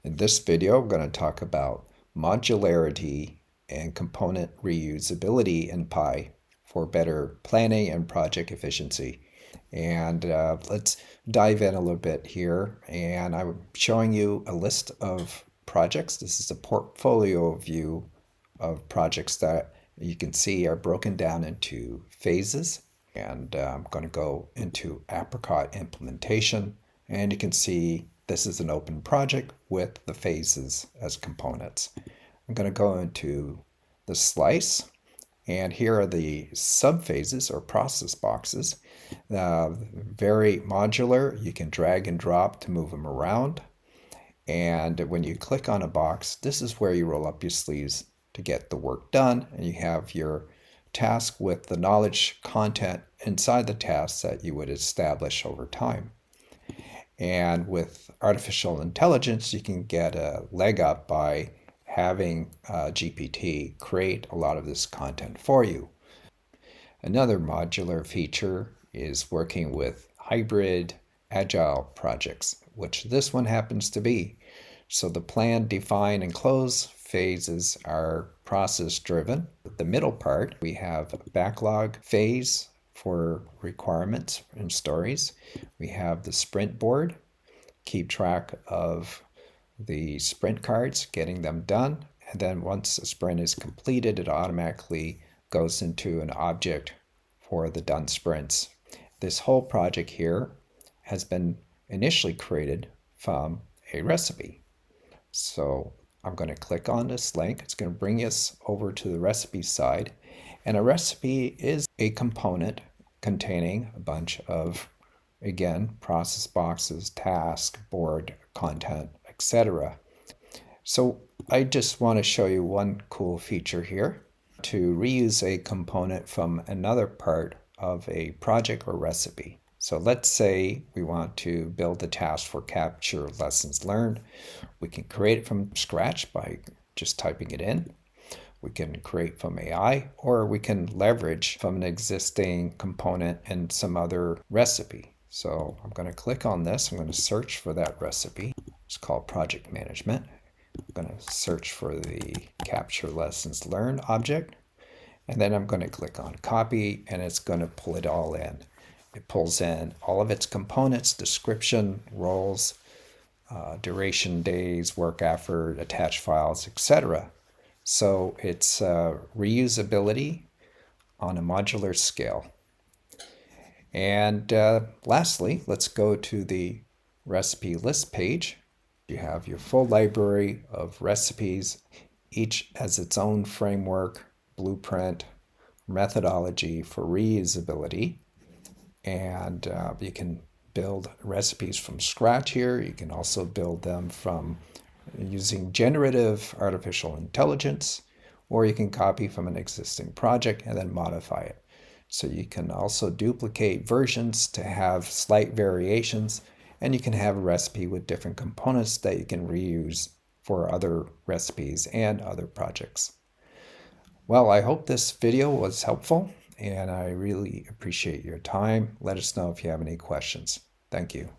In this video, I'm going to talk about modularity and component reusability in Pi for better planning and project efficiency. And let's dive in a little bit here. And I'm showing you a list of projects. This is a portfolio view of projects that you can see are broken down into phases. And I'm going to go into Apricot implementation. And you can see this is an open project with the phases as components. I'm going to go into the slice, and here are the subphases or process boxes. Very modular. You can drag and drop to move them around. And when you click on a box, this is where you roll up your sleeves to get the work done. And you have your task with the knowledge content inside the task that you would establish over time. And with artificial intelligence, you can get a leg up by having GPT create a lot of this content for you. Another modular feature is working with hybrid agile projects, which this one happens to be. So the plan, define, and close phases are process driven. The middle part, we have a backlog phase for requirements and stories. We have the sprint board, keep track of the sprint cards, getting them done. And then once a sprint is completed, it automatically goes into an object for the done sprints. This whole project here has been initially created from a recipe. So I'm going to click on this link. It's going to bring us over to the recipe side. And a recipe is a component containing a bunch of, again, process boxes, task, board, content, etc. So I just want to show you one cool feature here to reuse a component from another part of a project or recipe. So let's say we want to build a task for capture lessons learned. We can create it from scratch by just typing it in. We can create from AI, or we can leverage from an existing component in some other recipe. So I'm going to click on this. I'm going to search for that recipe. It's called project management. I'm going to search for the capture lessons learned object. And then I'm going to click on copy, and it's going to pull it all in. It pulls in all of its components, description, roles, duration, days, work effort, attached files, etc. So it's reusability on a modular scale. And lastly, let's go to the recipe list page. You have your full library of recipes. Each has its own framework, blueprint, methodology for reusability. And you can build recipes from scratch here. You can also build them from using generative artificial intelligence, or you can copy from an existing project and then modify it. So you can also duplicate versions to have slight variations, and you can have a recipe with different components that you can reuse for other recipes and other projects. Well, I hope this video was helpful, and I really appreciate your time. Let us know if you have any questions. Thank you.